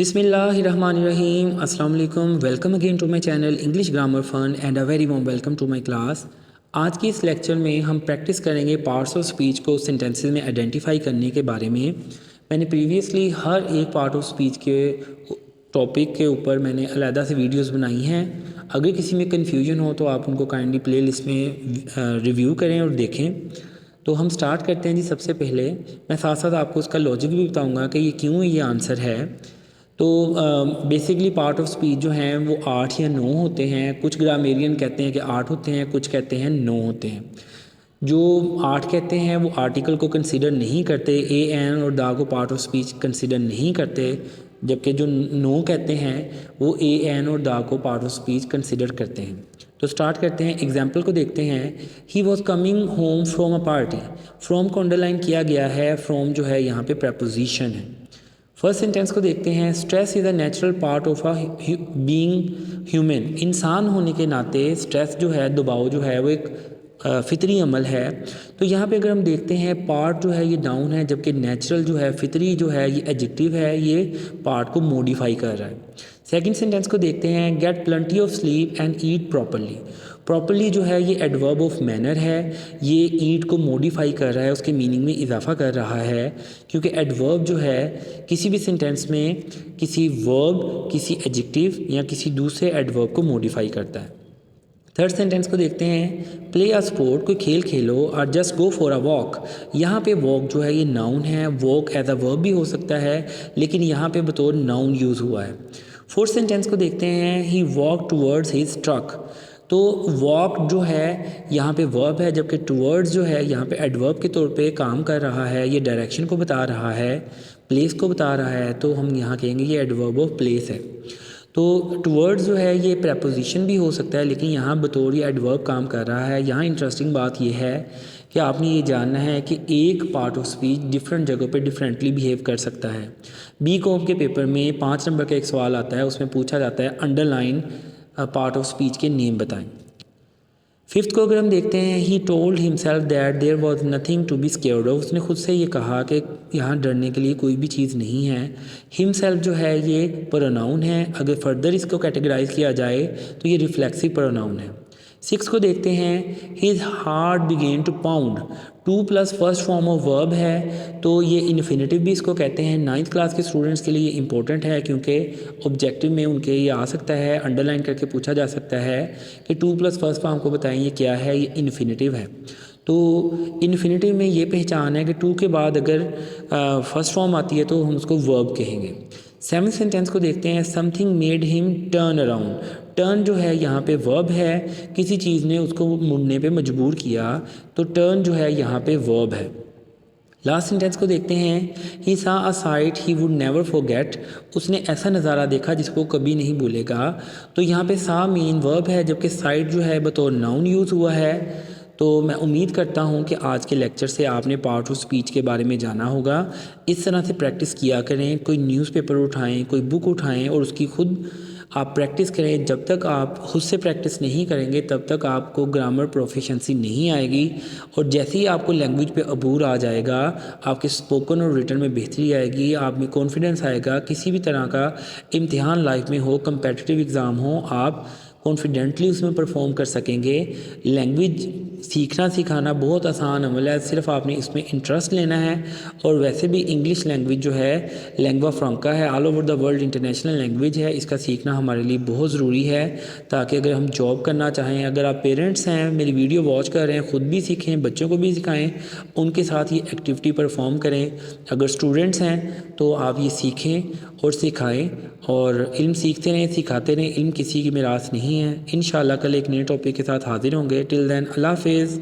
बिस्मिल्लाहिर्रहमानिर्रहीम अस्सलाम वालेकुम। Welcome again to my channel English grammar fun and a very warm welcome to my class. आज की इस लेक्चर में हम प्रैक्टिस करेंगे पार्ट्स ऑफ स्पीच को सेंटेंसेस में आइडेंटिफाई करने के बारे में। मैंने प्रीवियसली हर एक पार्ट ऑफ स्पीच के टॉपिक के ऊपर मैंने अलहदा से वीडियोस बनाई हैं। अगर किसी में कन्फ्यूजन हो तो आप उनको काइंडली प्ले लिस्ट में रिव्यू करें और देखें। तो हम स्टार्ट करते हैं जी। सबसे पहले मैं साथ साथ आपको उसका लॉजिक भी बताऊंगा कि ये क्यों ये आंसर है। तो बेसिकली पार्ट ऑफ स्पीच जो हैं वो 8 या 9 होते हैं। कुछ ग्रामेरियन कहते हैं कि 8 होते हैं, कुछ कहते हैं 9 होते हैं। जो 8 कहते हैं वो आर्टिकल को कंसीडर नहीं करते, ए एन और दा को पार्ट ऑफ स्पीच कंसीडर नहीं करते, जबकि जो 9 कहते हैं वो ए एन और दा को पार्ट ऑफ स्पीच कंसीडर करते हैं। तो स्टार्ट करते हैं, एग्जाम्पल को देखते हैं। He was coming home from a party. From को अंडरलाइन किया गया है। फ्रॉम जो है यहाँ पे प्रपोजिशन है। फर्स्ट सेंटेंस को देखते हैं। Stress is a natural part of a being human. इंसान होने के नाते स्ट्रेस जो है, दबाव जो है, वो एक फितरी अमल है। तो यहाँ पे अगर हम देखते हैं पार्ट जो है ये नाउन है, जबकि नेचुरल जो है, फितरी जो है, ये एडजेक्टिव है। ये पार्ट को मॉडिफाई कर रहा है। सेकंड सेंटेंस को देखते हैं। Get plenty of sleep and eat properly. Properly जो है ये एडवर्ब ऑफ मैनर है। ये ईट को मॉडिफाई कर रहा है, उसके मीनिंग में इजाफा कर रहा है, क्योंकि एडवर्ब जो है किसी भी सेंटेंस में किसी वर्ब, किसी एडजेक्टिव या किसी दूसरे एडवर्ब को मॉडिफाई करता है। थर्ड सेंटेंस को देखते हैं। प्ले अ स्पोर्ट, कोई खेल खेलो, और just go for a walk. यहाँ पे वॉक जो है ये नाउन है। वॉक एज अ वर्ब भी हो सकता है, लेकिन यहाँ पे बतौर नाउन यूज़ हुआ है। फोर्थ सेंटेंस को देखते हैं। ही वॉक टूवर्ड्स हिज ट्रक। तो वॉक जो है यहाँ पे वर्ब है, जबकि टूवर्ड्स जो है यहाँ पे एडवर्ब के तौर पे काम कर रहा है। ये डायरेक्शन को बता रहा है, प्लेस को बता रहा है, तो हम यहाँ कहेंगे ये एडवर्ब ऑफ प्लेस है। तो टूवर्ड्स जो है ये प्रपोजिशन भी हो सकता है, लेकिन यहाँ बतौर ये एडवर्ब काम कर रहा है। यहाँ इंटरेस्टिंग बात ये है कि आपने ये जानना है कि एक पार्ट ऑफ स्पीच डिफरेंट जगहों पे डिफरेंटली बिहेव कर सकता है। बी कॉम के पेपर में 5 नंबर का एक सवाल आता है, उसमें पूछा जाता है अंडरलाइन पार्ट ऑफ स्पीच के नेम बताएं। फिफ्थ को अगर हम देखते हैं। He told himself that there was nothing to be scared of. उसने खुद से ये कहा कि यहाँ डरने के लिए कोई भी चीज़ नहीं है। हिमसेल्फ जो है ये प्रोनाउन है। अगर फर्दर इसको कैटेगराइज किया जाए तो ये रिफ्लेक्सिव प्रोनाउन है। सिक्स को देखते हैं। His heart began to pound. 2 plus first form of verb है, तो ये इन्फिनेटिव भी इसको कहते हैं। 9th क्लास के स्टूडेंट्स के लिए ये इंपॉर्टेंट है, क्योंकि ऑब्जेक्टिव में उनके ये आ सकता है, अंडरलाइन करके पूछा जा सकता है कि 2 प्लस फर्स्ट फॉर्म को बताएं ये क्या है। ये इन्फिनेटिव है। तो इन्फिनेटिव में ये पहचान है कि 2 के बाद अगर फर्स्ट फॉर्म आती है तो हम उसको वर्ब कहेंगे। 7th सेंटेंस को देखते हैं। Something made him turn around. Turn जो है यहाँ पे वर्ब है। किसी चीज़ ने उसको मुड़ने पे मजबूर किया, तो टर्न जो है यहाँ पे वर्ब है। लास्ट सेंटेंस को देखते हैं। He saw a sight he would never forget. उसने ऐसा नज़ारा देखा जिसको कभी नहीं भूलेगा। तो यहाँ पे सा मीन वर्ब है, जबकि साइट जो है बतौर नाउन यूज़ हुआ है। तो मैं उम्मीद करता हूँ कि आज के लेक्चर से आपने पार्ट ऑफ स्पीच के बारे में जाना होगा। इस तरह से प्रैक्टिस किया करें। कोई न्यूज़पेपर उठाएं, कोई बुक उठाएं और उसकी खुद आप प्रैक्टिस करें। जब तक आप खुद से प्रैक्टिस नहीं करेंगे तब तक आपको ग्रामर प्रोफिशेंसी नहीं आएगी, और जैसे ही आपको लैंग्वेज पे अबूर आ जाएगा, आपके स्पोकन और रिटन में बेहतरी आएगी, आप में कॉन्फिडेंस आएगा। किसी भी तरह का इम्तिहान लाइफ में हो, कंपेटिटिव एग्ज़ाम हो, आप कॉन्फिडेंटली उसमें परफॉर्म कर सकेंगे। लैंग्वेज सीखना सिखाना बहुत आसान अमल है, सिर्फ आपने इसमें इंटरेस्ट लेना है। और वैसे भी इंग्लिश लैंग्वेज जो है लैंग्वा फ्रांका है, all over the world international language है। इसका सीखना हमारे लिए बहुत ज़रूरी है, ताकि अगर हम जॉब करना चाहें, अगर आप पेरेंट्स हैं मेरी वीडियो वॉच कर रहे हैं, ख़ुद भी सीखें, बच्चों को भी सिखाएं, उनके साथ ये एक्टिविटी परफॉर्म करें। अगर स्टूडेंट्स हैं तो आप ये सीखें और सिखाएं, और इल्म सीखते रहें, सिखाते रहें। इल्म किसी की मिरास नहीं है। इंशाल्लाह कल एक नए टॉपिक के साथ हाजिर होंगे। टिल देन अल्लाह हाफिज़।